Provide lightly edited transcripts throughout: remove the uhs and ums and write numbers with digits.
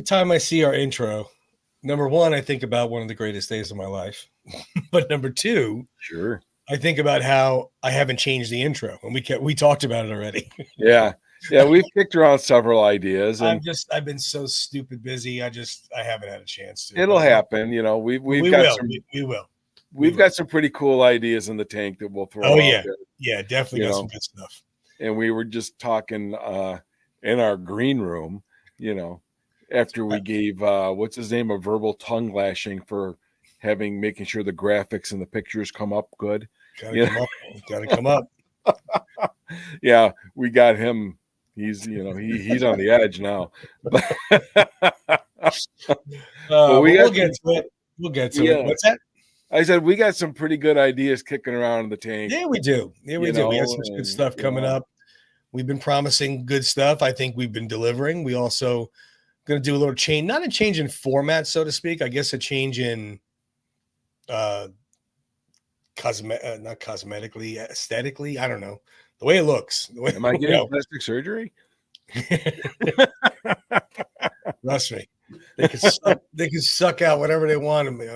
Every time I see our intro, number one, I think about one of the greatest days of my life. But number two, Sure. I think about how I haven't changed the intro, and we talked about it already. Yeah. We've kicked around several ideas, and I've been so stupid busy. I haven't had a chance to. it'll happen. We've got some. We will. We've got some pretty cool ideas in the tank that we'll throw. Oh out yeah, there, yeah, definitely got some good stuff. And we were just talking in our green room, after we gave what's his name a verbal tongue lashing for making sure the graphics and the pictures come up good. Gotta come up. Yeah, we got him. He's he's on the edge now. We'll get to it. What's that? I said we got some pretty good ideas kicking around in the tank. Yeah, we do. We do. We got some good stuff coming up. We've been promising good stuff. I think we've been delivering. We also going to do a little change, not a change in format, so to speak. I guess a change in not cosmetically, aesthetically. I don't know. The way it looks. Am I getting plastic surgery? Trust me. They can suck out whatever they want of me.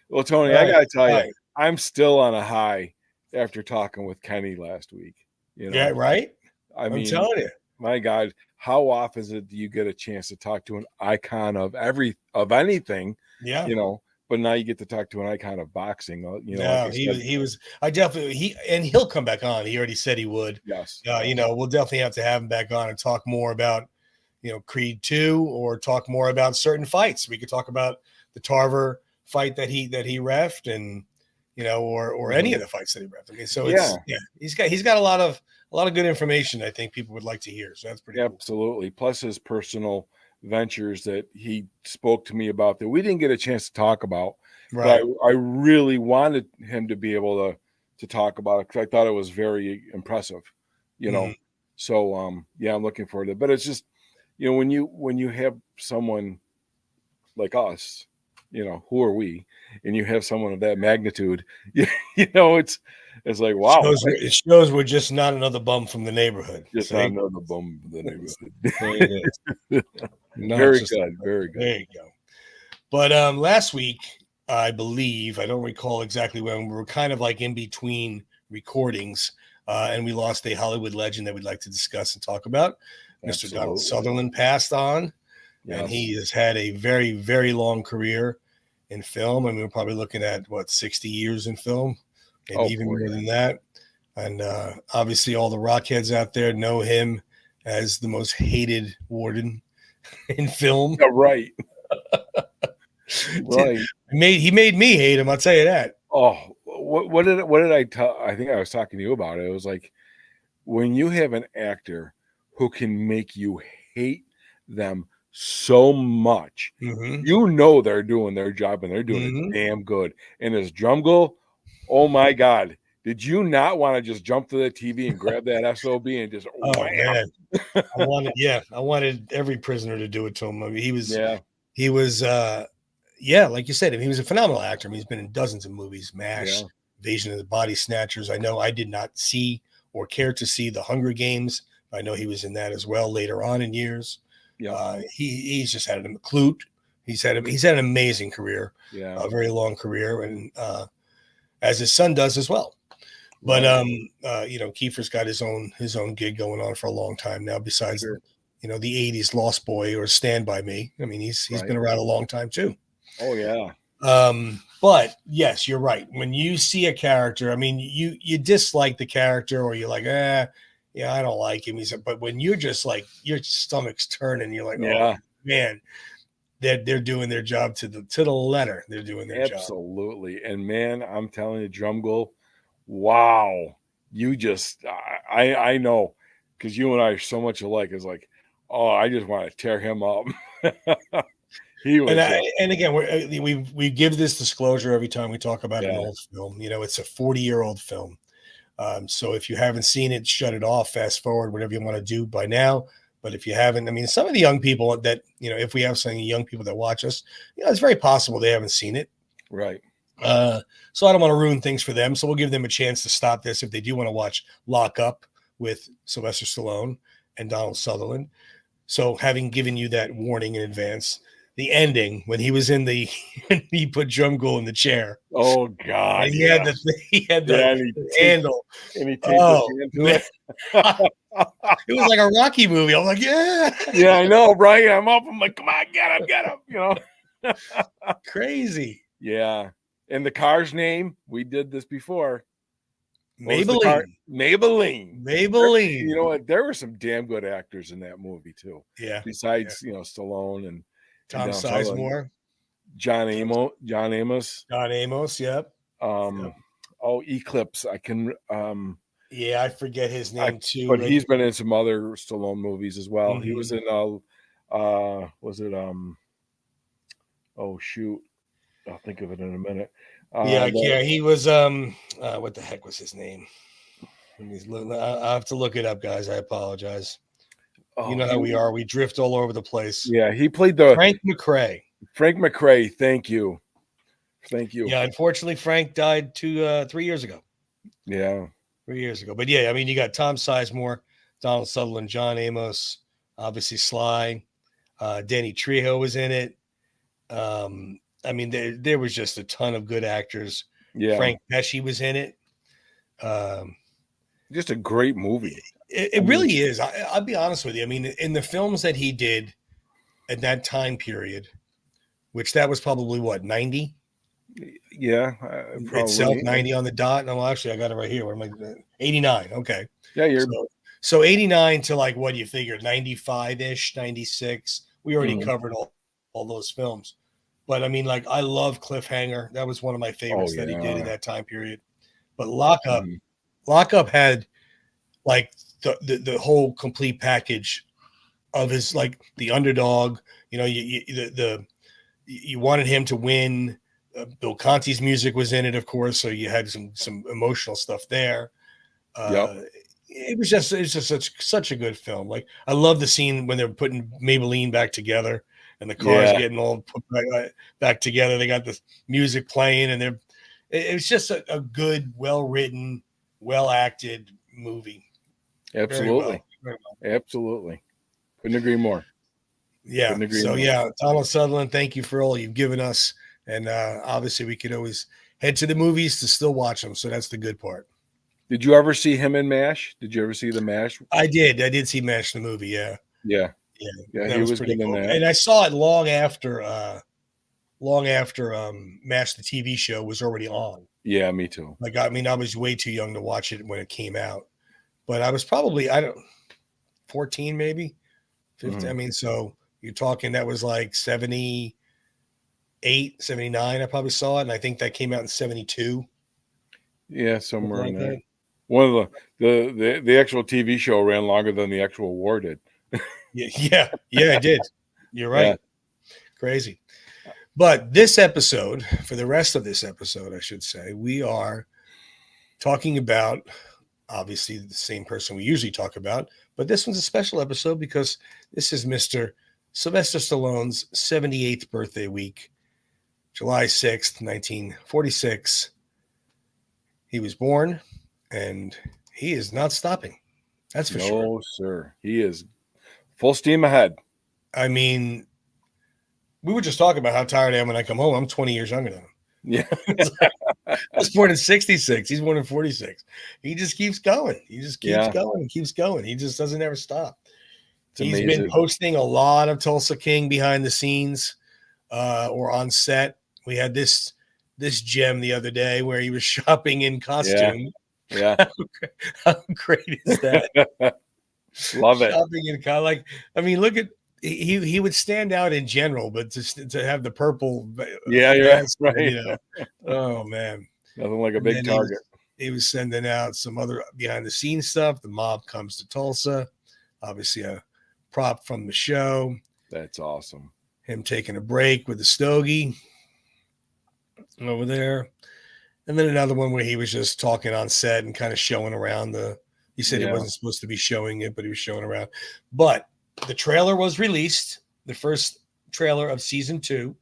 Well, Tony, I got to tell you, I'm still on a high after talking with Kenny last week. Yeah, right? I'm telling you. My God, how often do you get a chance to talk to an icon of anything? Yeah. But now you get to talk to an icon of boxing. He'll come back on. He already said he would. Yes. We'll definitely have to have him back on and talk more about, Creed 2 or talk more about certain fights. We could talk about the Tarver fight that he reffed and, or any of the fights that he reffed. I mean, so he's got a lot of good information I think people would like to hear. So that's pretty cool. Absolutely. Plus his personal ventures that he spoke to me about that we didn't get a chance to talk about. Right. But I really wanted him to be able to talk about it because I thought it was very impressive, Mm-hmm. So I'm looking forward to it. But it's just, when you have someone like us, who are we? And you have someone of that magnitude, it's like, wow. It shows we're just not another bum from the neighborhood. Just not another bum from the neighborhood. There it is. Very good. Very good. There you go. But last week, I believe, I don't recall exactly when, we were kind of like in between recordings, and we lost a Hollywood legend that we'd like to discuss and talk about. Absolutely. Mr. Donald Sutherland passed on, and he has had a very, very long career in film. I mean, we're probably looking at, 60 years in film, maybe even more than that. And obviously all the Rockheads out there know him as the most hated warden in film. Yeah, right. Right. He made me hate him, I'll tell you that. Oh, what did I tell? I think I was talking to you about it. It was like when you have an actor who can make you hate them so much, they're doing their job and they're doing it damn good. And his Drumgle, oh my God. Did you not want to just jump to the TV and grab that SOB and just man. I wanted every prisoner to do it to him. I mean, he was like you said, he was a phenomenal actor. I mean, he's been in dozens of movies, MASH, Invasion of the Body Snatchers. I know I did not see or care to see The Hunger Games. I know he was in that as well later on in years. Yeah, he's just had a Clute. He's had an amazing career, a very long career, and as his son does as well. But Kiefer's got his own gig going on for a long time now. Besides, the '80s Lost Boy or Stand By Me. I mean, he's been around a long time too. Oh yeah. But yes, you're right. When you see a character, I mean, you dislike the character, or you're like, I don't like him. But when you're just like, your stomach's turning, you're like, oh man, they're doing their job to the letter. They're doing their job. Absolutely. And man, I'm telling you, Drumgle, wow. You just, I know, because you and I are so much alike. It's like, oh, I just want to tear him up. He was, and again, we give this disclosure every time we talk about an old film. It's a 40-year-old film. So if you haven't seen it, shut it off, fast forward, whatever you want to do by now. But if you haven't, I mean, some of the young people that, if we have some young people that watch us, it's very possible they haven't seen it. Right. So I don't want to ruin things for them. So we'll give them a chance to stop this if they do want to watch Lock Up with Sylvester Stallone and Donald Sutherland. So having given you that warning in advance, the ending when he was in the he put Drumgool in the chair. Oh God! And he had the handle. And he taped his hand to it. It was like a Rocky movie. I'm like, yeah. Yeah, I know, right? I'm up. I'm like, come on, get him. You know, crazy. Yeah. And the car's name, we did this before. Maybelline. Maybelline. You know what? There were some damn good actors in that movie too. Yeah. Besides, Stallone and Tom Sizemore, John Amos. John Amos. Yep. Oh, Eclipse. I can. Yeah, I forget his name too. But he's been in some other Stallone movies as well. Mm-hmm. He was in. Was it? Oh shoot! I'll think of it in a minute. Yeah, I can't. He was. What the heck was his name? I have to look it up, guys. I apologize. Oh, you know how we are. We drift all over the place. Yeah, he played the Frank McRae. Frank McRae. Thank you. Yeah, unfortunately, Frank died 3 years ago. Yeah, 3 years ago. But yeah, I mean, you got Tom Sizemore, Donald Sutherland, John Amos, obviously Sly, Danny Trejo was in it. I mean, there was just a ton of good actors. Yeah, Frank Pesci was in it. Just a great movie. It really is. I'll be honest with you. I mean, in the films that he did at that time period, which that was probably what, 90? Yeah, probably. Itself 90 on the dot. No, actually, I got it right here. What am I? 89. Okay. Yeah, you're so 89 to like what do you figure? 95-ish, 96. We already covered all those films. But I mean, like, I love Cliffhanger. That was one of my favorites that he did in that time period. But Lockup had like the whole complete package of his, like, the underdog. You know, you wanted him to win. Bill Conti's music was in it, of course, so you had some emotional stuff there. It was just such a good film. Like, I love the scene when they're putting Maybelline back together and the cars getting all put back together. They got the music playing, and it was just a good, well written, well acted movie. Absolutely, Very well. Absolutely, couldn't agree more. Yeah. So yeah, Donald Sutherland, thank you for all you've given us. And obviously, we could always head to the movies to still watch them. So that's the good part. Did you ever see him in MASH? Did you ever see the MASH? I did see MASH, the movie. Yeah. He was pretty cool. And I saw it long after MASH, the TV show, was already on. Yeah, me too. Like, I mean, I was way too young to watch it when it came out, but I was probably 14, maybe 15. Mm-hmm. I mean, so you're talking that was like 78, 79. I probably saw it, and I think that came out in 72. Yeah, somewhere in there. One of the actual TV show ran longer than the actual war did. yeah, it did. You're right. Yeah. Crazy. But this episode, for the rest of this episode, I should say, we are talking about, obviously, the same person we usually talk about, but this one's a special episode because this is Mr. Sylvester Stallone's 78th birthday week, July 6th, 1946. He was born, and he is not stopping. That's for sure. No, sir. He is full steam ahead. I mean, we were just talking about how tired I am when I come home. I'm 20 years younger than him. Yeah. I was born in 66. He's born in 46. He just keeps going. He just keeps going and keeps going. He just doesn't ever stop. He's been posting a lot of Tulsa King behind the scenes or on set. We had this gem the other day where he was shopping in costume. Yeah. How great is that? Love it. Shopping in like, I mean, look at he would stand out in general, but to have the purple. Vest, right. You know, oh man, nothing like a big target. He was sending out some other behind the scenes stuff. The mob comes to Tulsa, obviously a prop from the show. That's awesome. Him taking a break with the stogie over there. And then another one where he was just talking on set and kind of showing around he said he wasn't supposed to be showing it, but he was showing around. But the trailer was released, the first trailer of season 2.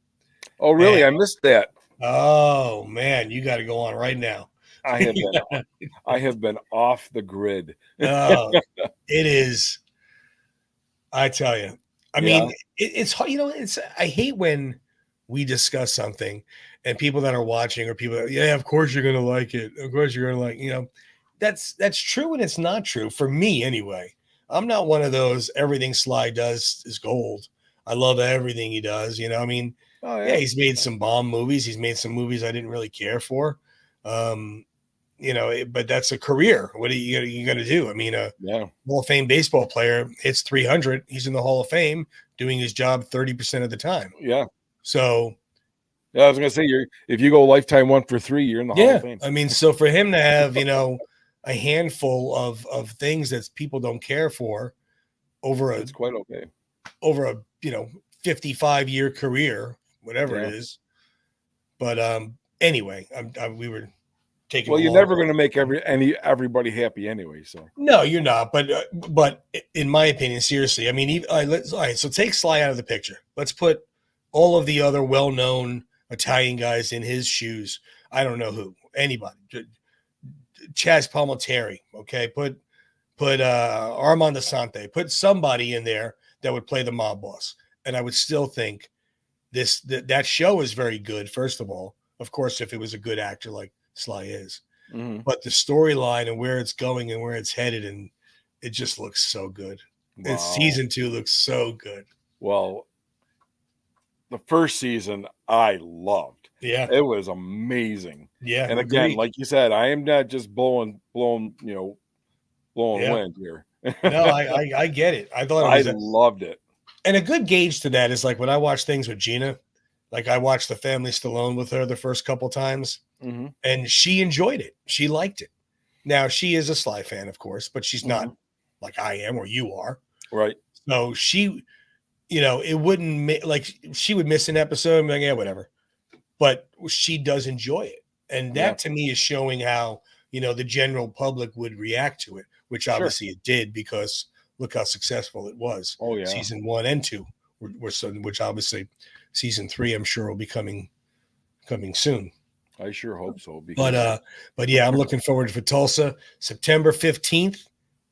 Oh, really? And I missed that. Oh man, you got to go on right now. I have been off the grid. Oh, it is. I tell you, I mean, it's I hate when we discuss something and people that are watching or people, yeah, of course you're going to like it. Of course you're going to that's true. And it's not true for me anyway. I'm not one of those, everything Sly does is gold. I love everything he does. I mean, yeah, he's made some bomb movies. He's made some movies I didn't really care for. But that's a career. What are you going to do? I mean, Hall of Fame baseball player hits 300. He's in the Hall of Fame doing his job 30% of the time. Yeah. So, I was going to say, if you go lifetime 1 for 3, you're in the Hall of Fame. I mean, so for him to have, a handful of things that people don't care for it's quite okay. Over a 55-year career, whatever it is. But anyway, we were taking. Well, you're never going to make everybody happy anyway. So no, you're not. But in my opinion, seriously, I mean, all right. So take Sly out of the picture. Let's put all of the other well-known Italian guys in his shoes. I don't know who, anybody. Chaz Palminteri, okay? Put Armand Asante. Put somebody in there that would play the mob boss, and I would still think that show is very good. First of all, of course, if it was a good actor like Sly is, but the storyline and where it's going and where it's headed, and it just looks so good. Wow. Season 2 looks so good. Well, the first season I loved. Yeah, it was amazing. Yeah, and again, like you said, I am not just blowing wind here. No, I get it. I thought I loved it. And a good gauge to that is like when I watch things with Gina, like I watched The Family Stallone with her the first couple times, and she enjoyed it. She liked it. Now, she is a Sly fan, of course, but she's not like I am or you are. Right. So she, it wouldn't like she would miss an episode and be like, yeah, whatever. But she does enjoy it. And that to me is showing how, the general public would react to it, which obviously it did, because look how successful it was. Oh, yeah. Season 1 and 2 were which obviously season 3, I'm sure, will be coming soon. I sure hope so. But yeah, I'm looking forward for Tulsa. September 15th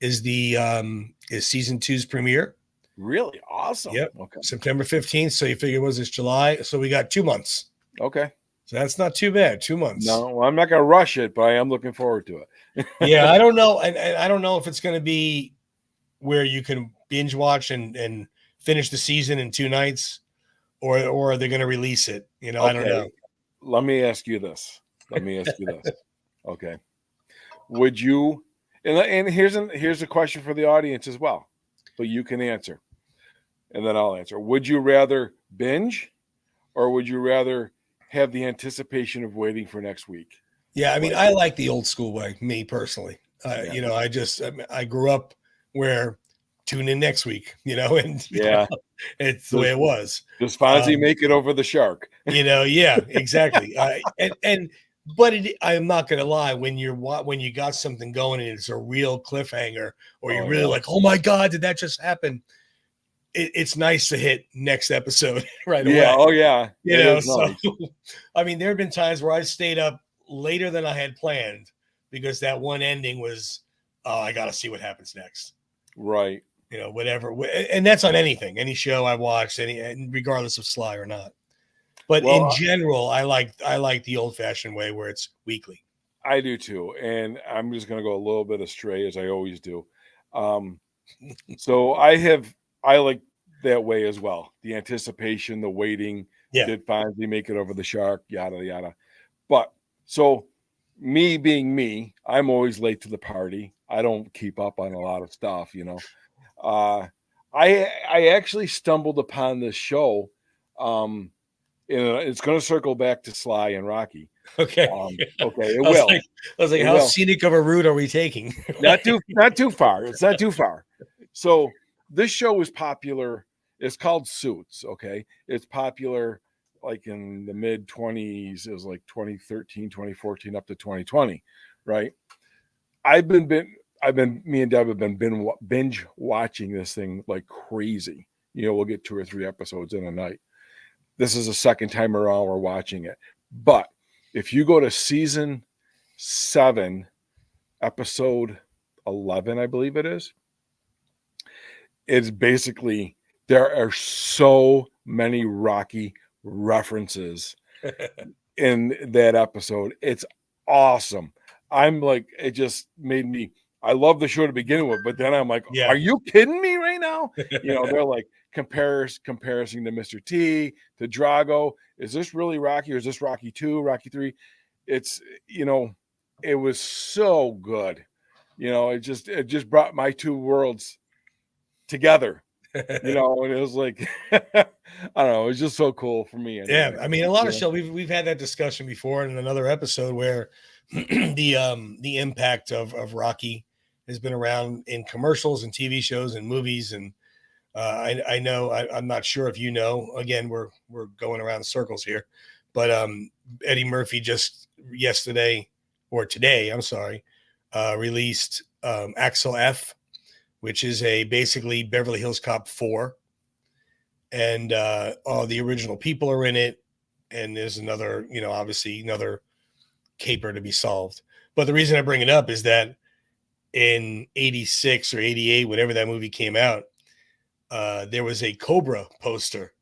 is is season 2's premiere. Really? Awesome. Yep. Okay. September 15th. So you figure it was this July. So we got 2 months. Okay. So that's not too bad. 2 months. No, well, I'm not going to rush it, but I am looking forward to it. Yeah, I don't know. And I don't know if it's going to be where you can binge watch and finish the season in 2 nights, or are they going to release it? I don't know. Let me ask you this. Okay. Would you, and here's a question for the audience as well, but you can answer, and then I'll answer. Would you rather binge, or would you rather have the anticipation of waiting for next week? Yeah, I mean, I like the old school way, me personally. I grew up where tune in next week, and it's the way it was. Does Fonzie make it over the shark? Yeah, exactly. But I'm not going to lie, when you got something going and it's a real cliffhanger, or you're really like, oh my God, did that just happen? It's nice to hit next episode right away. Yeah. Oh yeah. So I mean, there have been times where I stayed up later than I had planned because that one ending was, I got to see what happens next. Right. Whatever. And that's on anything, any show I watched, regardless of Sly or not. But in general, I like the old fashioned way where it's weekly. I do too. And I'm just going to go a little bit astray, as I always do. So I like that way as well. The anticipation, the waiting. Yeah. Did Fonzie make it over the shark? Yada, yada. But so me being me, I'm always late to the party. I don't keep up on a lot of stuff, I actually stumbled upon this show. And it's going to circle back to Sly and Rocky. Okay. Okay. It will. I was like, how scenic of a route are we taking? Not too far. It's not too far. So this show is popular. It's called Suits. Okay. It's popular like in the mid 20s. It was like 2013, 2014 up to 2020. Right. Me and Deb have been binge watching this thing like crazy. We'll get 2 or 3 episodes in a night. This is the second time around we're watching it. But if you go to season 7, episode 11, I believe it is, it's basically There are so many Rocky references in that episode. It's awesome. I'm like, it just made me. I love the show to begin with, but then I'm like, Yeah. are you kidding me right now? They're like comparison to Mr. T, to Drago. Is this really Rocky, or is this Rocky 2, Rocky 3? It's it was so good. It just brought my two worlds together. And it was like I don't know, it was just so cool for me. Anyway. Yeah, I mean, a lot of show we've had that discussion before in another episode where the impact of Rocky has been around in commercials and TV shows and movies, and I know I'm not sure if again we're going around circles here, but Eddie Murphy just yesterday or today, I'm sorry, released Axel F, which is basically Beverly Hills Cop 4. And all the original people are in it. And there's another, obviously another caper to be solved. But the reason I bring it up is that in 86 or 88, whenever that movie came out, there was a Cobra poster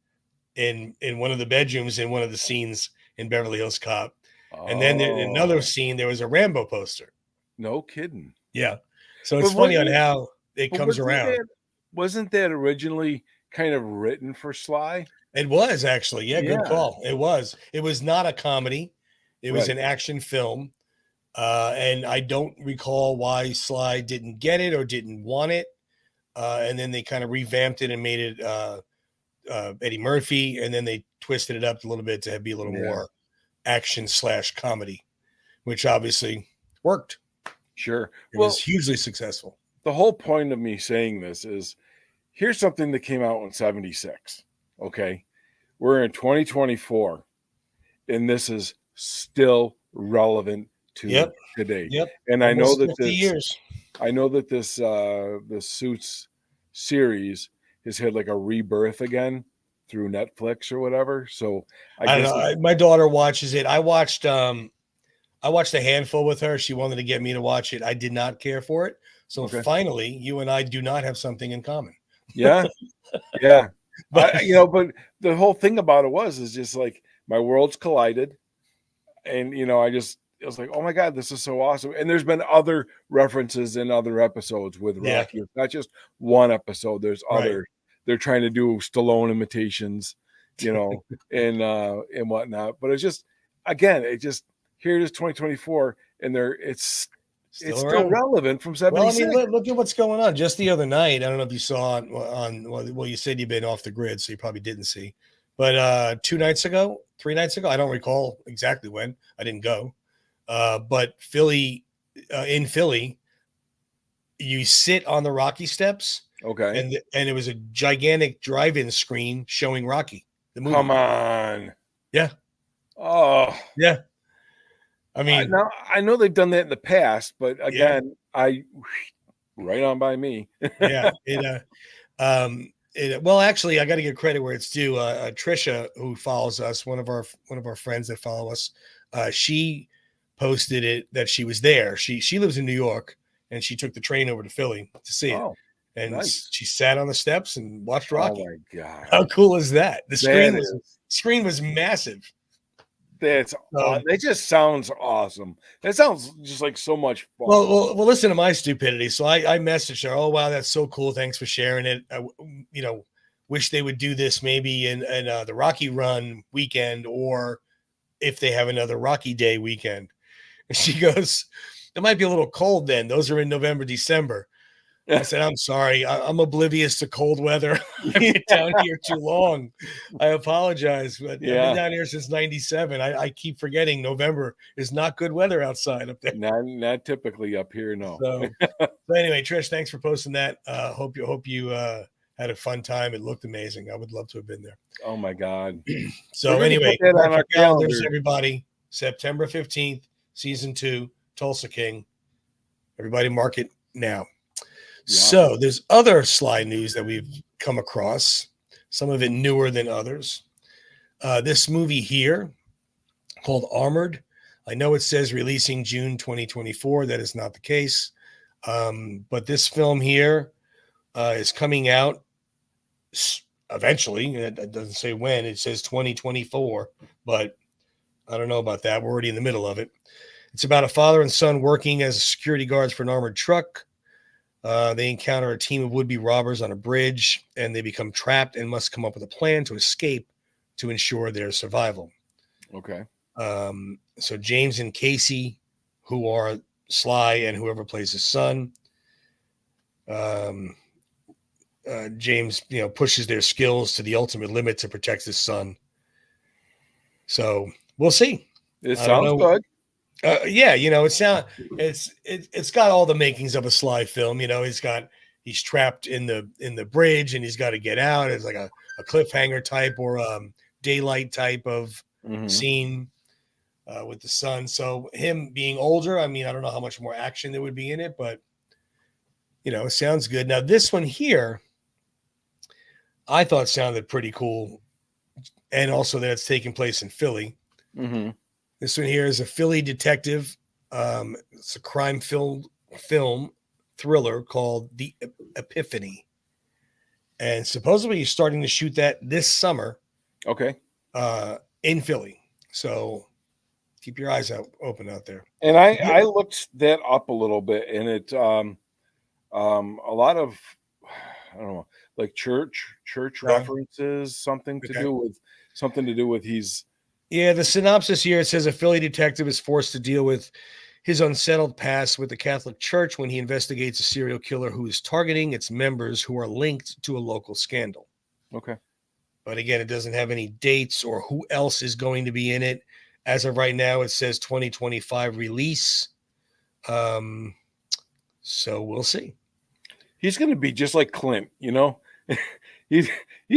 in one of the bedrooms in one of the scenes in Beverly Hills Cop. And then in another scene, there was a Rambo poster. No kidding. Yeah. So it's funny on how it comes around. Wasn't that originally kind of written for Sly? It was actually, yeah, good call. It was not a comedy. It was an action film. And I don't recall why Sly didn't get it or didn't want it. And then they kind of revamped it and made it Eddie Murphy. And then they twisted it up a little bit to be a little more action/comedy, which obviously worked. Sure. It was hugely successful. The whole point of me saying this is, here's something that came out in 76. Okay. We're in 2024, and this is still relevant to today. Yep. And almost I know that 50 years. I know that this Suits series has had like a rebirth again through Netflix or whatever. So I don't know. My daughter watches it. I watched a handful with her. She wanted to get me to watch it. I did not care for it. So finally, you and I do not have something in common. Yeah. Yeah. But but the whole thing about it is just like my worlds collided. And I was like, oh my God, this is so awesome. And there's been other references in other episodes with Rocky. It's not just one episode. There's other. They're trying to do Stallone imitations, and whatnot. But it's just, again, here it is 2024, and it's still relevant from 76. Well, I mean, look at what's going on. Just the other night, I don't know if you saw well, you said you've been off the grid, so you probably didn't see. But 3 nights ago, I don't recall exactly when. I didn't go. But in Philly, you sit on the Rocky steps. Okay. And it was a gigantic drive-in screen showing Rocky, the movie. Come on. Yeah. Oh. Yeah. I mean, I know they've done that in the past, but again, right on by me. Yeah. Well, actually, I got to give credit where it's due. Trisha, who follows us, one of our friends that follow us, she posted it that she was there. She lives in New York, and she took the train over to Philly to see it. And she sat on the steps and watched Rocky. Oh my God! How cool is that? The screen was massive. That just sounds awesome. That sounds just like so much fun. Well, listen to my stupidity. So I messaged her. Oh wow, that's so cool. Thanks for sharing it. I, wish they would do this maybe in the Rocky Run weekend, or if they have another Rocky Day weekend. And she goes, "It might be a little cold then. Those are in November, December." I said, I'm sorry. I'm oblivious to cold weather. I've been down here too long. I apologize. But I've been down here since 97. I keep forgetting November is not good weather outside up there. Not typically up here, no. So anyway, Trish, thanks for posting that. Hope you had a fun time. It looked amazing. I would love to have been there. Oh, my God. So anyway, on our calendars, everybody. September 15th, season 2, Tulsa King. Everybody mark it now. So there's other Sly news that we've come across, some of it newer than others. This movie here called Armored. I know it says releasing June 2024. That is not the case. But this film here is coming out eventually. It doesn't say when. It says 2024, but I don't know about that. We're already in the middle of it. It's about a father and son working as security guards for an armored truck. They encounter a team of would-be robbers on a bridge, and they become trapped and must come up with a plan to escape to ensure their survival. Okay. So James and Casey, who are Sly and whoever plays his son, James, pushes their skills to the ultimate limit to protect his son. So we'll see. It sounds good. Yeah, it's got all the makings of a Sly film. He's trapped in the bridge and he's got to get out. It's like a cliffhanger type or daylight type of scene with the son. So him being older, I don't know how much more action there would be in it, but it sounds good. Now this one here, I thought sounded pretty cool, and also that it's taking place in Philly. Mm-hmm. This one here is a Philly detective. It's a crime-filled film thriller called The Epiphany. And supposedly he's starting to shoot that this summer. Okay. In Philly. So keep your eyes open out there. And I looked that up a little bit, and it a lot of, I don't know, like church references, something to do with he's. Yeah, the synopsis here, it says a Philly detective is forced to deal with his unsettled past with the Catholic Church when he investigates a serial killer who is targeting its members who are linked to a local scandal. Okay. But again, it doesn't have any dates or who else is going to be in it. As of right now, it says 2025 release. So we'll see. He's going to be just like Clint, He's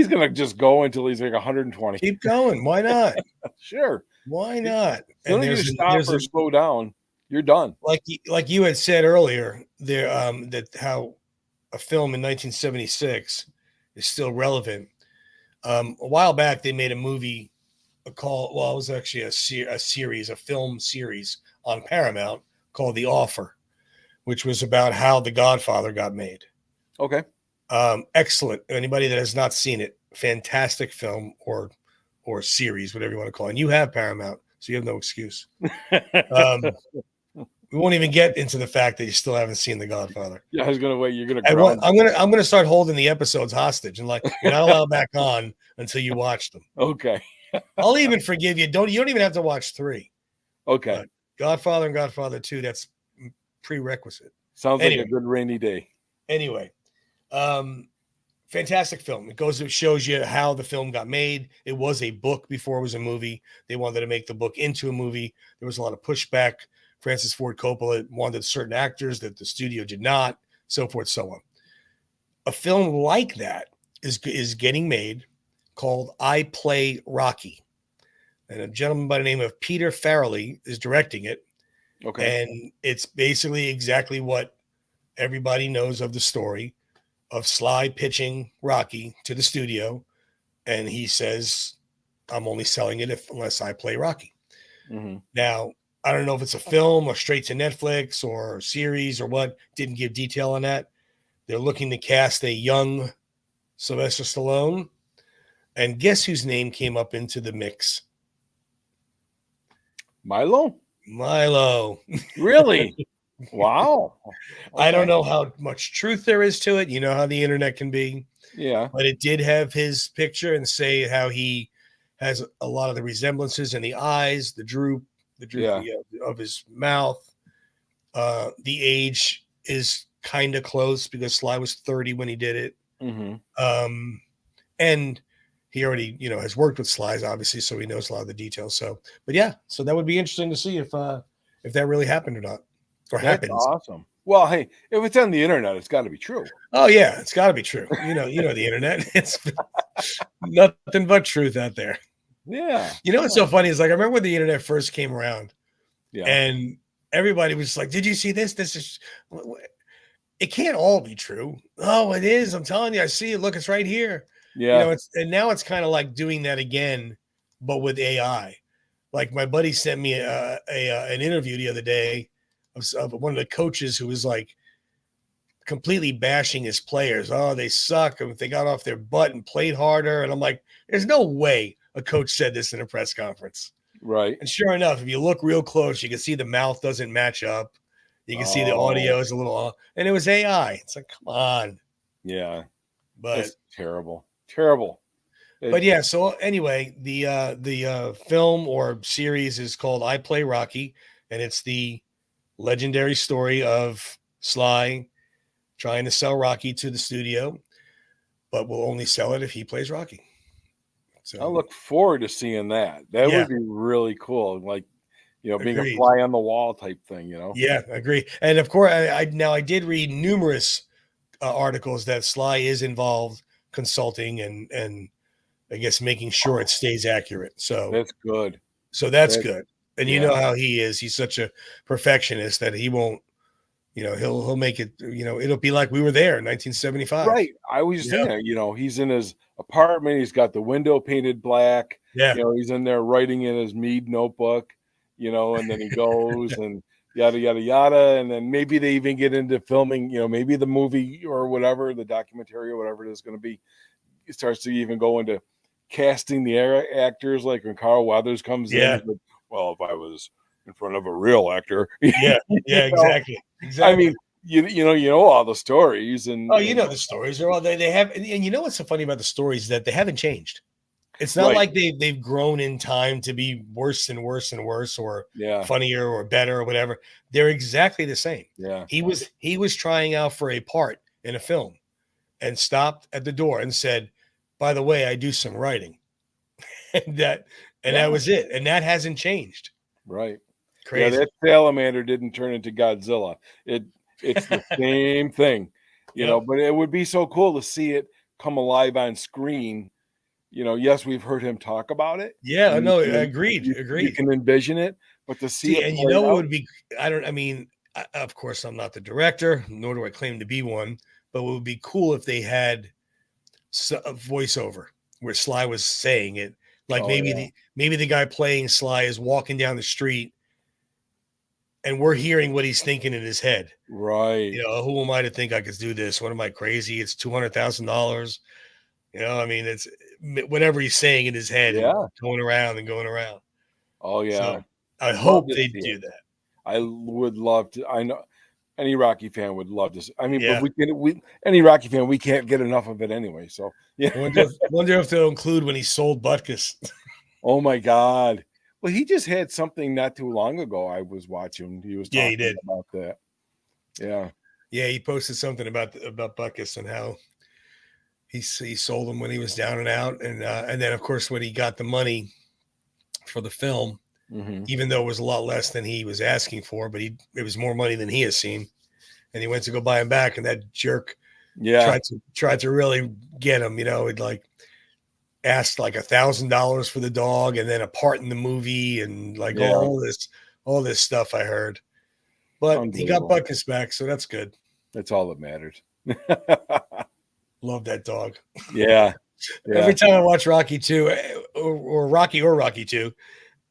going to just go until he's like 120. Keep going. Why not? Sure. Why not? As soon as you stop or slow down, you're done. Like you had said earlier, there that how a film in 1976 is still relevant. A while back, they made a movie it was actually a film series on Paramount called The Offer, which was about how The Godfather got made. Okay. Excellent. Anybody that has not seen it, fantastic film or series, whatever you want to call it. And you have Paramount, so you have no excuse. We won't even get into the fact that you still haven't seen The Godfather. Yeah, I was gonna wait. You're gonna. I'm gonna start holding the episodes hostage and you're not allowed back on until you watch them. Okay. I'll even forgive you. You don't even have to watch 3. Okay. But Godfather and Godfather 2, that's prerequisite. Sounds like a good rainy day. Anyway, fantastic film. It shows you how the film got made. It was a book before it was a movie. They wanted to make the book into a movie. There was a lot of pushback. Francis Ford Coppola wanted certain actors that the studio did not, so forth, so on. A film like that is getting made called I Play Rocky. And a gentleman by the name of Peter Farrelly is directing it. Okay. And it's basically exactly what everybody knows of the story of Sly pitching Rocky to the studio. And he says, I'm only selling it unless I play Rocky. Mm-hmm. Now, I don't know if it's a film or straight to Netflix or series or what. Didn't give detail on that. They're looking to cast a young Sylvester Stallone. And guess whose name came up into the mix? Milo. Really? Wow. Okay. I don't know how much truth there is to it. You know how the internet can be. Yeah. But it did have his picture and say how he has a lot of the resemblances in the eyes, the droop of his mouth. The age is kind of close because Sly was 30 when he did it. Mm-hmm. And he already, has worked with Sly's, obviously, so he knows a lot of the details. So that would be interesting to see if that really happened or not, or happens. Awesome. Well, hey, if it's on the internet, it's got to be true. Oh yeah, it's got to be true. You know the internet. It's nothing but truth out there. Yeah. What's so funny is I remember when the internet first came around, and everybody was like, "Did you see this? This is." It can't all be true. Oh, it is. I'm telling you, I see it. Look, it's right here. Yeah. Now it's kind of like doing that again, but with AI. Like my buddy sent me an interview the other day of one of the coaches who was like, completely bashing his players. Oh, they suck. If they got off their butt and played harder. And I'm like, there's no way a coach said this in a press conference. Right. And sure enough, if you look real close, you can see the mouth doesn't match up. You can see the audio is a little off. And it was AI. It's like, come on. Yeah. But it's terrible. Terrible. But yeah, so anyway, the film or series is called I Play Rocky, and it's the legendary story of Sly trying to sell Rocky to the studio, but will only sell it if he plays Rocky. So I look forward to seeing that. That would be really cool. Like, being a fly on the wall type thing, Yeah, I agree. And of course, I did read numerous articles that Sly is involved consulting and I guess making sure it stays accurate. So that's good. So that's good. And you know how he is. He's such a perfectionist that he won't, he'll make it, it'll be like we were there in 1975. Right. I was just thinking, he's in his apartment. He's got the window painted black. Yeah. He's in there writing in his Mead notebook, and then he goes and yada, yada, yada. And then maybe they even get into filming, maybe the movie or whatever, the documentary or whatever it is going to be, it starts to even go into casting the actors, like when Carl Weathers comes in. Like, well, if I was in front of a real actor. Exactly. I mean, you know all the stories and the stories are all they have, and you know what's so funny about the stories is that they haven't changed. It's not like they've grown in time to be worse and worse and worse, or funnier or better or whatever. They're exactly the same. Yeah. He was trying out for a part in a film and stopped at the door and said, by the way, I do some writing. and that was it. And that hasn't changed. Right. Crazy. Yeah, that salamander didn't turn into Godzilla. It's the same thing, but it would be so cool to see it come alive on screen. Yes, we've heard him talk about it. Yeah, no, agreed. You can envision it, but to see it, and it would be, of course, I'm not the director, nor do I claim to be one, but it would be cool if they had a voiceover where Sly was saying it. Like maybe the guy playing Sly is walking down the street and we're hearing what he's thinking in his head. Right. Who am I to think I could do this? What am I, crazy? It's $200,000. It's whatever he's saying in his head, and going around and going around. Oh yeah. So I hope they do that. I would love to. I know any Rocky fan would love this. I mean, but any Rocky fan, we can't get enough of it anyway. So yeah. Wonder if they'll include when he sold Butkus. Oh my God. Well, he just had something not too long ago. I was watching. He was talking about that. Yeah. Yeah, he posted something about Butkus and how he sold him when he was down and out, and then of course when he got the money for the film, even though it was a lot less than he was asking for, but it was more money than he has seen, and he went to go buy him back, and that jerk tried to really get him. It like asked like $1,000 for the dog, and then a part in the movie, and like all this stuff I heard. But he got Butkus back, so that's good. That's all that matters. Love that dog. Yeah. Every time I watch Rocky 2 or Rocky 2,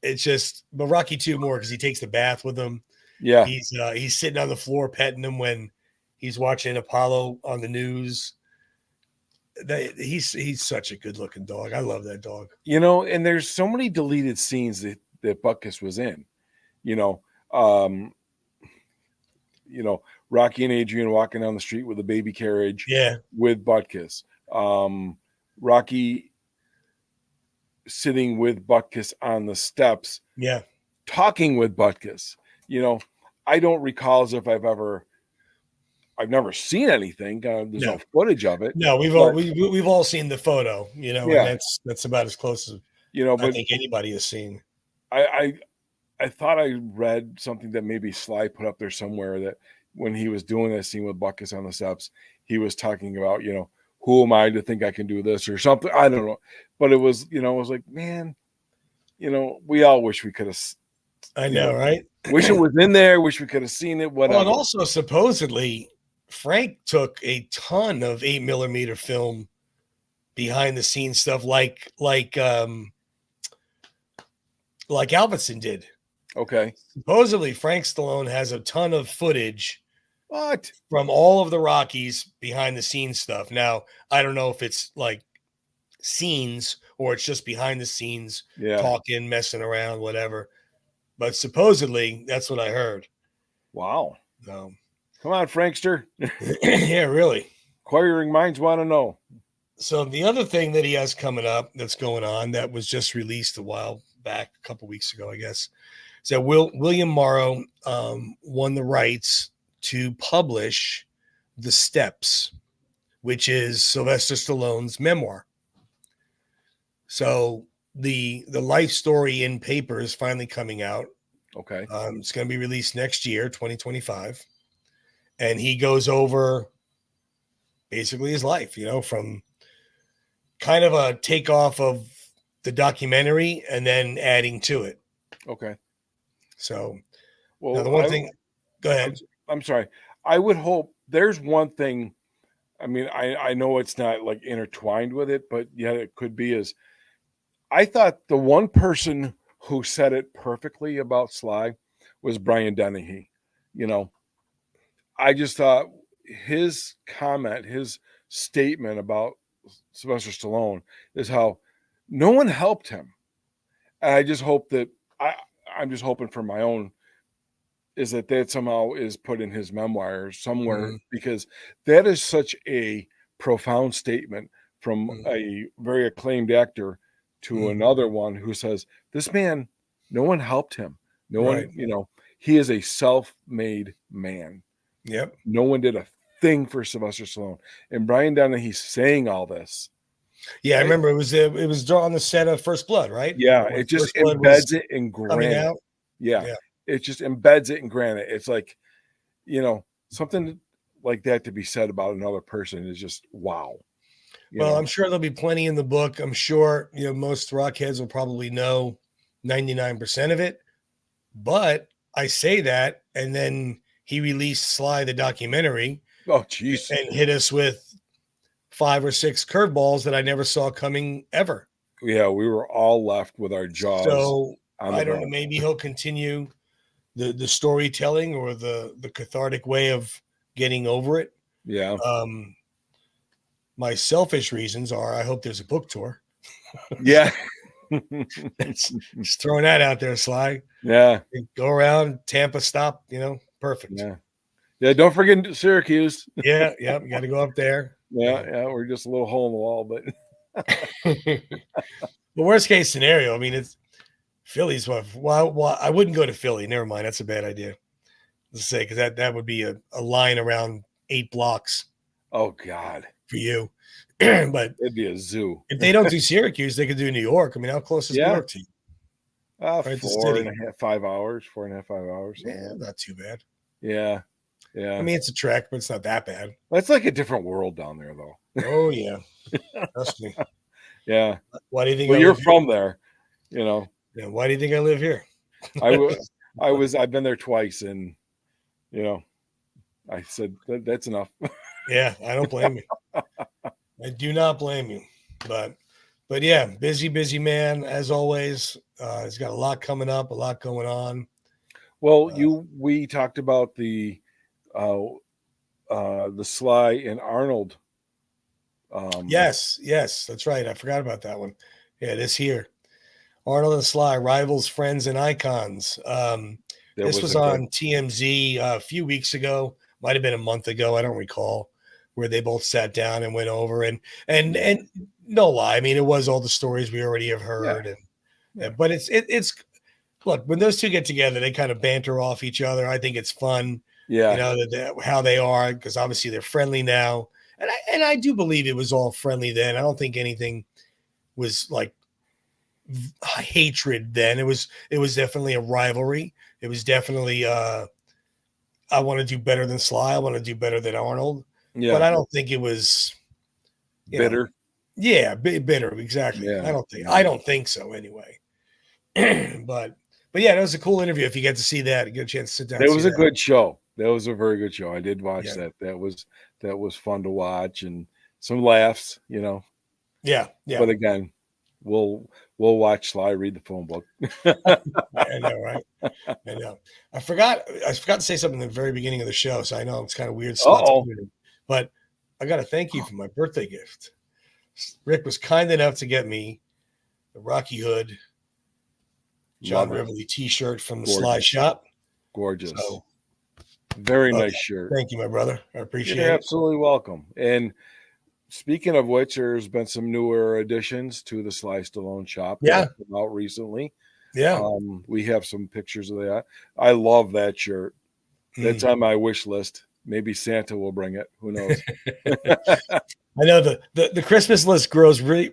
it's just, but Rocky 2 more because he takes the bath with him. Yeah. He's sitting on the floor petting him when he's watching Apollo on the news. He's such a good looking dog. I love that dog. And there's so many deleted scenes that Butkus was in. Rocky and Adrian walking down the street with a baby carriage. Yeah. With Butkus. Rocky sitting with Butkus on the steps. Yeah. Talking with Butkus. I don't recall as if I've never seen anything. There's no footage of it. No, we've all seen the photo, and that's about as close as but I think anybody has seen. I thought I read something that maybe Sly put up there somewhere, that when he was doing that scene with Butkus on the steps, he was talking about, who am I to think I can do this or something? I don't know. But it was, it was like, man, we all wish we could have. I know, right? Wish it was in there. Wish we could have seen it. Whatever. Well, and also supposedly Frank took a ton of 8mm film behind the scenes stuff, like Alvinson did. Okay. Supposedly Frank Stallone has a ton of footage What? from all of the Rockies behind the scenes stuff. Now, I don't know if it's like scenes or it's just behind the scenes talking, messing around, whatever. But supposedly that's what I heard. Wow. So, come on, Frankster. Yeah, really. Inquiring minds want to know. So the other thing that he has coming up that's going on that was just released a while back, a couple weeks ago, I guess, is that William Morrow won the rights to publish The Steps, which is Sylvester Stallone's memoir. So the life story in paper is finally coming out. Okay. It's going to be released next year, 2025. And he goes over basically his life, from kind of a takeoff of the documentary and then adding to it. Okay. So, now the one thing, go ahead. I'm sorry. I would hope there's one thing. I mean, I know it's not like intertwined with it, but yeah, it could be. Is I thought the one person who said it perfectly about Sly was Brian Dennehy. I just thought his comment, his statement about Sylvester Stallone is how no one helped him. And I just hope that I'm just hoping for my own is that somehow is put in his memoir somewhere, because that is such a profound statement from a very acclaimed actor to another one who says, this man, no one helped him. No one, he is a self-made man. Yep. No one did a thing for Sylvester Stallone. And Brian Dennehy saying all this. Yeah, I remember it was on the set of First Blood, right? Yeah, it just embeds it in granite. Yeah, it just embeds it in granite. It's like, something like that to be said about another person is just wow. Well, I'm sure there'll be plenty in the book. I'm sure, most rockheads will probably know 99% of it. But I say that, and then he released Sly the documentary. Oh, geez. And hit us with 5 or 6 curveballs that I never saw coming ever. Yeah, we were all left with our jaws. So I don't know. Maybe he'll continue the storytelling or the cathartic way of getting over it. Yeah. My selfish reasons are I hope there's a book tour. Yeah. Just throwing that out there, Sly. Yeah. Go around Tampa, stop, perfect. Yeah. Yeah. Don't forget Syracuse. Yeah. You got to go up there. Yeah. Yeah. We're just a little hole in the wall, but the worst case scenario, I mean, it's Philly's. Well, I wouldn't go to Philly. Never mind. That's a bad idea. Let's say, because that would be a line around 8 blocks. Oh, God. For you. But it'd be a zoo. If they don't do Syracuse, they could do New York. I mean, how close is New York to you? 4.5, 5 hours, 4.5, 5 hours. Yeah, not too bad. Yeah. Yeah. I mean, it's a trek, but it's not that bad. That's like a different world down there, though. Oh, yeah. Trust me. Yeah. Why do you think you're from there, Yeah. Why do you think I live here? I've been there twice, and I said that's enough. Yeah, I don't blame you. I do not blame you. But yeah, busy man as always. He's got a lot coming up, a lot going on. Well, we talked about the Sly and Arnold. Yes, that's right. I forgot about that one. Yeah, it is here. Arnold and Sly, rivals, friends, and icons. This was on TMZ a few weeks ago. Might have been a month ago. I don't recall, where they both sat down and went over and no lie. I mean, it was all the stories we already have heard. Yeah. But it's look, when those two get together, they kind of banter off each other. I think it's fun. Yeah. How they are, because obviously they're friendly now. And I do believe it was all friendly then. I don't think anything was like hatred then. It was definitely a rivalry. It was definitely I want to do better than Sly. I want to do better than Arnold. Yeah. But I don't think it was bitter. Bitter. Exactly. Yeah. I don't think so anyway. but yeah, that was a cool interview. If you get to see that, get a chance to sit down. It was a good show. That was a very good show. I did watch that. That was fun to watch, and some laughs, Yeah. But again, We'll watch Sly read the phone book. I know, right? I know. I forgot to say something at the very beginning of the show, so I know it's kind of weird slots, but I got to thank you for my birthday gift. Rick was kind enough to get me the Rocky Hood John Rivoli T-shirt from the Sly shop. Gorgeous. So, very nice shirt. Thank you, my brother. I appreciate it. You're absolutely welcome. And speaking of which, there's been some newer additions to the Sly Stallone shop. Yeah. That came out recently. Yeah. We have some pictures of that. I love that shirt. That's on my wish list. Maybe Santa will bring it. Who knows? I know the Christmas list grows really,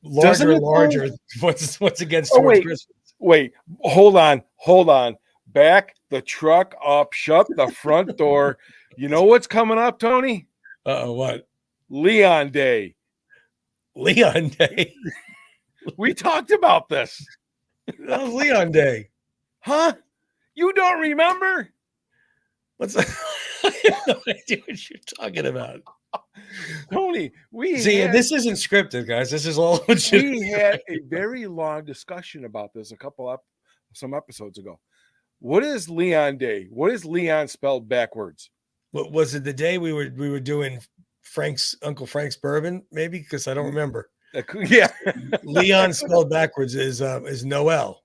larger and larger. What's against Christmas? Wait, hold on. Back the truck up, shut the front door. You know what's coming up, Tony? What? Leon Day. Leon Day. We talked about this. That was Leon Day. Huh? You don't remember? What's that? I have no idea what you're talking about. Tony, this isn't scripted, guys. This is all we had a very long discussion about this some episodes ago. What is Leon Day? What is Leon spelled backwards? What was it? The day we were doing Uncle Frank's bourbon, maybe, because I don't remember. Yeah, Leon spelled backwards is Noel.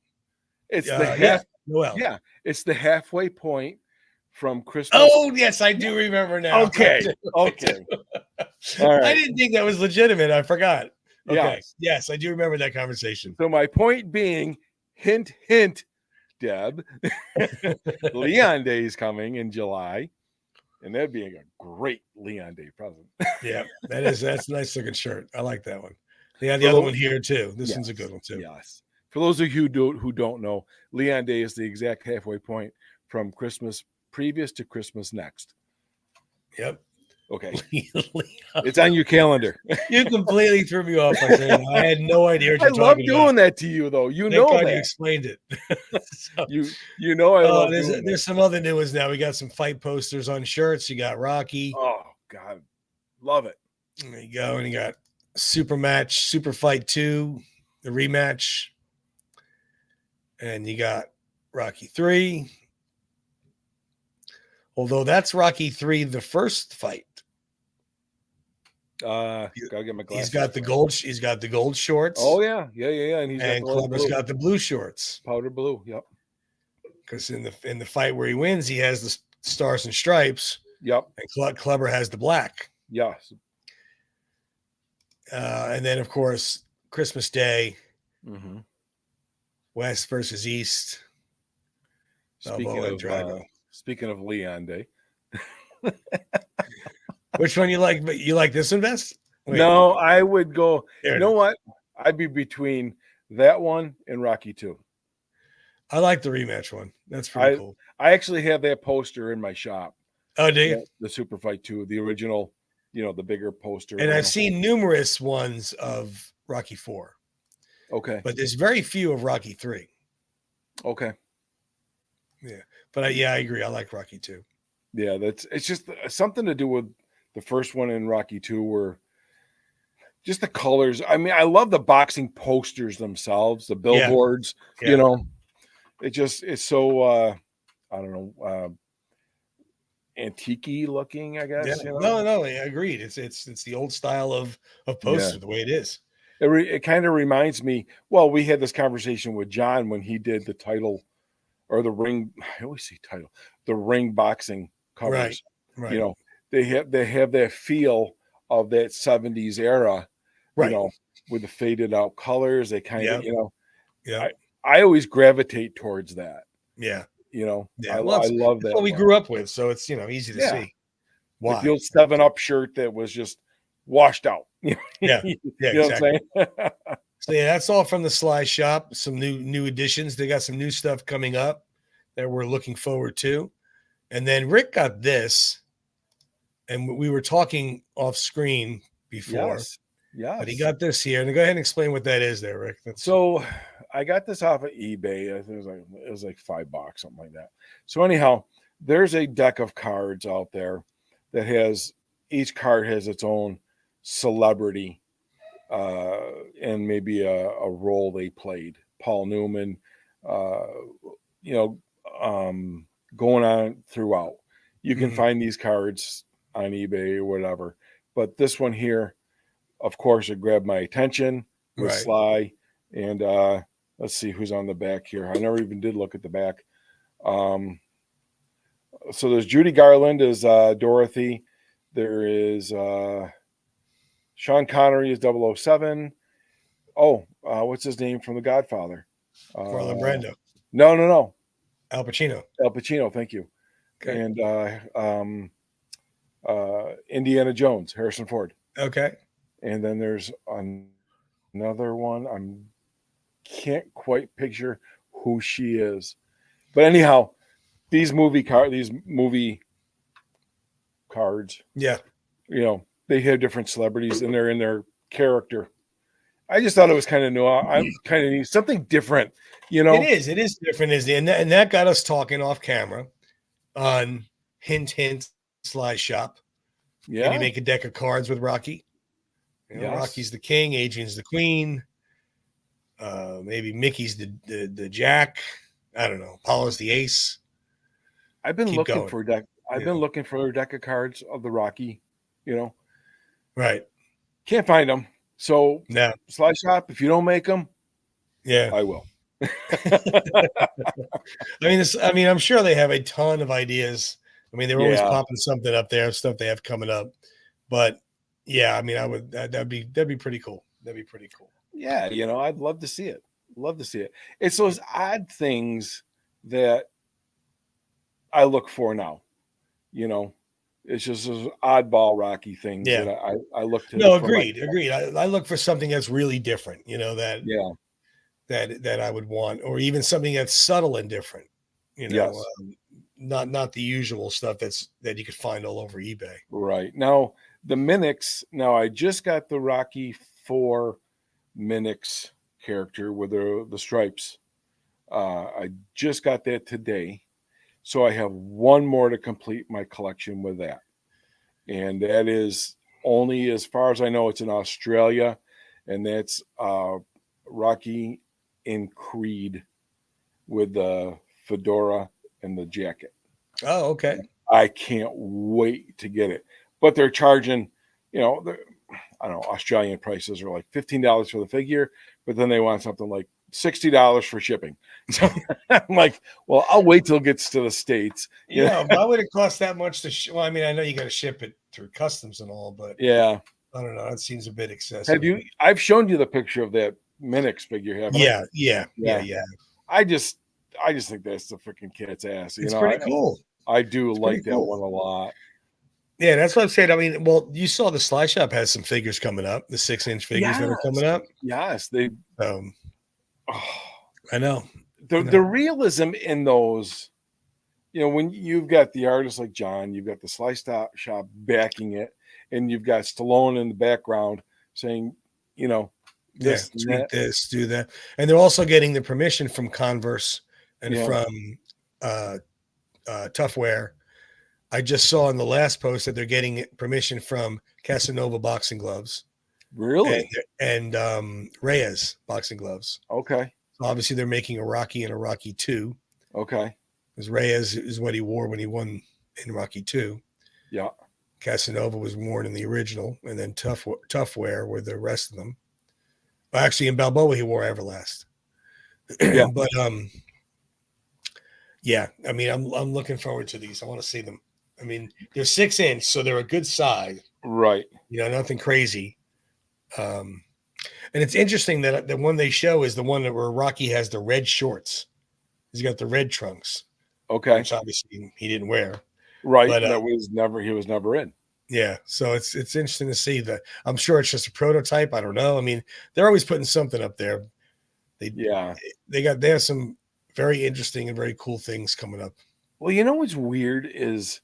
It's the Noel. Yeah, it's the halfway point from Christmas. Oh yes, I do remember now. Okay. All right. I didn't think that was legitimate. I forgot. Okay. Yes, I do remember that conversation. So my point being, hint, hint, Deb, Leon Day is coming in July. And that'd be a great Leon Day present. Yeah, that's a nice looking shirt. I like that one. Yeah, the other one here too. This one's a good one too. Yes. For those of you who don't know, Leon Day is the exact halfway point from Christmas previous to Christmas next. Yep. Okay. It's on your calendar. You completely threw me off by saying I had no idea what you're talking about. I love doing that to you, though. You know that. You explained it. So, you know I love there's some other new ones now. We got some fight posters on shirts. You got Rocky. Oh, God. Love it. There you go. And you got Super Fight 2, the rematch. And you got Rocky 3. Although that's Rocky 3, the first fight. Gotta get my glasses. He's got the gold shorts. Oh yeah. And Clubber's got the blue shorts. Powder blue. Yep. Because in the fight where he wins, he has the stars and stripes. Yep. And Clubber has the black. Yes. And then of course Christmas Day. Mm-hmm. West versus East. Speaking of Leon Day. Which one you like? You like this one best? No, I would go. You know what? I'd be between that one and Rocky 2. I like the rematch one. That's pretty cool. I actually have that poster in my shop. Oh, do you? The Super Fight 2, the original, the bigger poster. And I've seen numerous ones of Rocky 4. Okay. But there's very few of Rocky 3. Okay. Yeah. But I agree. I like Rocky 2. Yeah, it's just something to do with the first one in Rocky 2 were just the colors. I mean, I love the boxing posters themselves, the billboards, it's so, I don't know, antique-y looking, I guess. Yeah. No, I agreed. It's the old style of poster, the way it is. It kind of reminds me, well, we had this conversation with John when he did the title or the ring. I always say title, the ring boxing covers. Right. They have that feel of that 70s era, right. With the faded out colors. They kind of, yeah. I always gravitate towards that. Yeah. I love that. That's what we grew up with. So it's, easy to see. Why? Like the old 7-Up shirt that was just washed out. Yeah. Exactly. What I'm saying? So that's all from the Sly shop. Some new additions. They got some new stuff coming up that we're looking forward to. And then Rick got this. And we were talking off screen before. Yes. But he got this here. And go ahead and explain what that is there, Rick. So I got this off of eBay. I think it was like $5, something like that. So anyhow, there's a deck of cards out there that each card has its own celebrity and maybe a role they played. Paul Newman, uh, you know, going on throughout. You can find these cards on eBay or whatever. But this one here, of course, it grabbed my attention with Right. Sly. And let's see who's on the back here. I never even did look at the back. So there's Judy Garland as Dorothy. There is Sean Connery as 007. Oh, what's his name from The Godfather? Marlon Brando. No. Al Pacino. Al Pacino, thank you. Okay. And Indiana Jones, Harrison Ford. Okay. And then there's another one. Can't quite picture who she is. But anyhow, these movie cards, Yeah. They have different celebrities and they're in their character. I just thought it was kind of new. I'm kind of need something different, It is different, isn't it? And that got us talking off camera on hint, Sly shop. Yeah. Maybe make a deck of cards with Rocky. Yes. Rocky's the king, Adrian's the queen. Maybe Mickey's the jack. I don't know. Apollo's the ace. I've been looking for a deck. I've been looking for a deck of cards of the Rocky, Right. Can't find them. So no. Sly Shop, if you don't make them, I will. I mean, I'm sure they have a ton of ideas. I mean, they're always popping something up there, stuff they have coming up. But yeah, I mean, I would that'd be pretty cool. That'd be pretty cool. Yeah, I'd love to see it. Love to see it. It's those odd things that I look for now. It's just those oddball Rocky things that I look to. No, agreed. I look for something that's really different. That I would want, or even something that's subtle and different. Not the usual stuff that you could find all over eBay. Right. Now the Minix. Now I just got the Rocky IV Minix character with the stripes. I just got that today, so I have one more to complete my collection with that, and that is only, as far as I know, it's in Australia, and that's Rocky in Creed with the fedora and the jacket. Oh, okay. I can't wait to get it. But they're charging, I don't know, Australian prices are like $15 for the figure, but then they want something like $60 for shipping. So I'm like, well, I'll wait till it gets to the States. Why would it cost that much to ship? Well, I mean, I know you got to ship it through customs and all, but yeah, I don't know. That seems a bit excessive. I've shown you the picture of that Minix figure, haven't I? Yeah. I just think that's the freaking cat's ass. It's pretty cool. I do like that one a lot. Yeah, that's what I'm saying. I mean, well, you saw the Sly Shop has some figures coming up, the 6-inch figures that are coming up. Yes, they. I know. The realism in those, when you've got the artists like John, you've got the Sly Shop backing it, and you've got Stallone in the background saying, this, do that. And they're also getting the permission from Converse and from Toughwear. I just saw in the last post that they're getting permission from Casanova boxing gloves. Really? And Reyes boxing gloves. Okay. So obviously they're making a Rocky and a Rocky 2. Okay. Because Reyes is what he wore when he won in Rocky 2. Yeah. Casanova was worn in the original, and then Toughwear were the rest of them. Well, actually, in Balboa he wore Everlast. Yeah. But yeah, I mean, I'm looking forward to these. I want to see them. I mean, they're 6-inch, so they're a good size. Right. Nothing crazy. And it's interesting that the one they show is the one where Rocky has the red shorts. He's got the red trunks. Okay. Which obviously he didn't wear. Right. But he was never in. Yeah. So it's interesting to see that. I'm sure it's just a prototype. I don't know. I mean, they're always putting something up there. They have some very interesting and very cool things coming up. Well, what's weird is,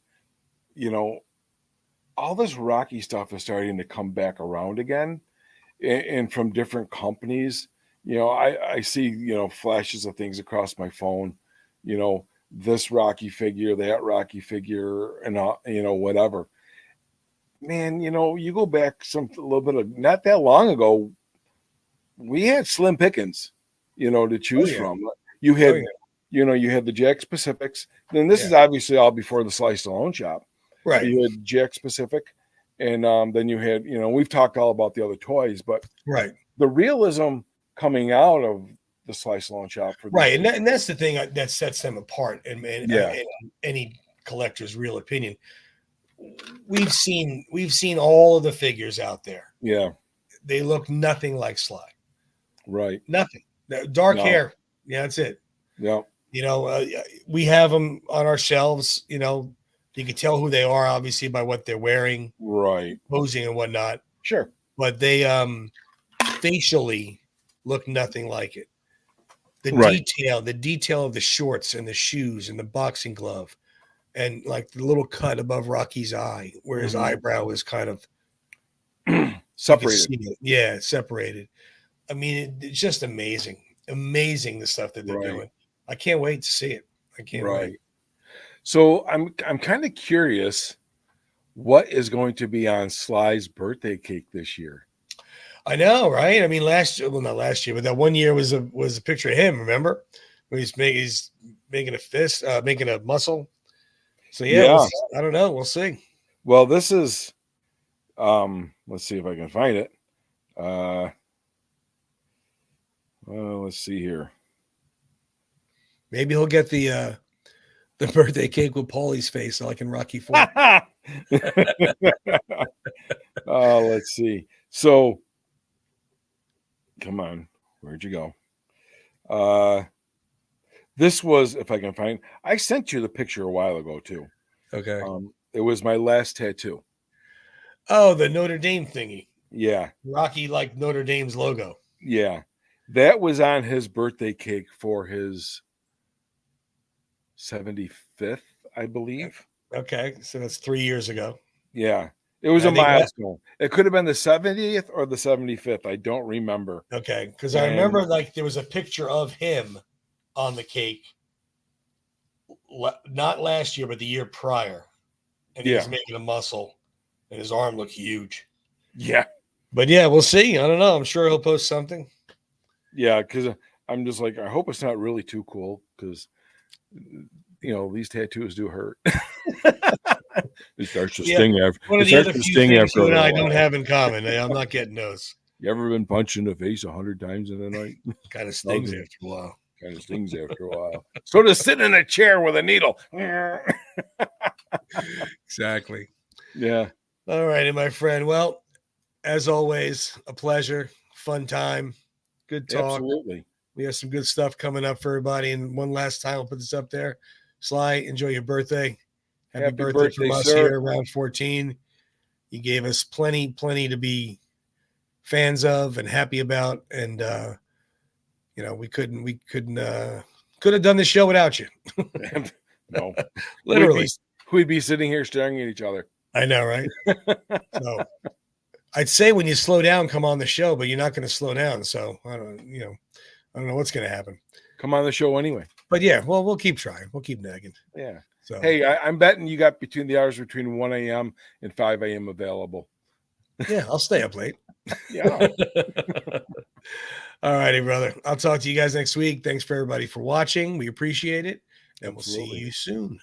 all this Rocky stuff is starting to come back around again, and from different companies. I see, flashes of things across my phone, this Rocky figure, that Rocky figure, and, whatever. Man, you go back a little bit of, not that long ago, we had slim pickings, to choose from. You had, you had the Jack's Pacifics. Then this is obviously all before the Sly Stallone shop. Right. You had Jack's Pacific, and then you had, we've talked all about the other toys, but the realism coming out of the Sly Stallone shop for and that's the thing that sets them apart. And any collector's real opinion. We've seen all of the figures out there. Yeah. They look nothing like Sly. Right. Nothing. Dark hair. Yeah, that's it. Yeah. We have them on our shelves. You can tell who they are, obviously, by what they're wearing. Right. Posing and whatnot. Sure. But they facially look nothing like it. The detail of the shorts and the shoes and the boxing glove. And like the little cut above Rocky's eye, where his eyebrow is kind of separated. Yeah, separated. I mean, it's just amazing. Amazing the stuff that they're doing. I can't wait to see it. I can't wait. So I'm kind of curious what is going to be on Sly's birthday cake this year. I know, right? I mean, not last year, but that one year was a picture of him, remember? Where he's making a fist, making a muscle. So I don't know. We'll see. Well, this is let's see if I can find it. Let's see here. Maybe he'll get the birthday cake with Paulie's face like in Rocky IV. Let's see. So come on, where'd you go? This was, if I can find, I sent you the picture a while ago too. Okay. It was my last tattoo. Oh, the Notre Dame thingy. Yeah. Rocky like Notre Dame's logo. Yeah. That was on his birthday cake for his 75th, I believe. Okay. So that's 3 years ago. Yeah. It was a milestone. It could have been the 70th or the 75th. I don't remember. Okay. Because I remember like there was a picture of him on the cake, not last year, but the year prior. And he was making a muscle and his arm looked huge. Yeah. But yeah, we'll see. I don't know. I'm sure he'll post something. Yeah. Because I'm just like, I hope it's not really too cool because, these tattoos do hurt. It starts to sting after. One of the other few things you and I don't have in common. I'm not getting those. You ever been punched in the face 100 times in a night? Kind of stings after a while. So does sitting in a chair with a needle. Exactly. Yeah. All righty, my friend. Well, as always, a pleasure. Fun time. Good talk. Absolutely. We have some good stuff coming up for everybody. And one last time, I'll put this up there. Sly, enjoy your birthday. Happy birthday from us here around 14. You gave us plenty to be fans of and happy about. And, we could have done this show without you. No, literally. We'd be sitting here staring at each other. I know, right? So I'd say when you slow down, come on the show, but you're not going to slow down. So I don't know what's going to happen. Come on the show anyway. But yeah, well, we'll keep trying. We'll keep nagging. Yeah. So hey, I'm betting you got between the hours between 1 a.m. and 5 a.m. available. Yeah, I'll stay up late. Yeah. All righty, brother. I'll talk to you guys next week. Thanks for everybody for watching. We appreciate it. And we'll see you soon.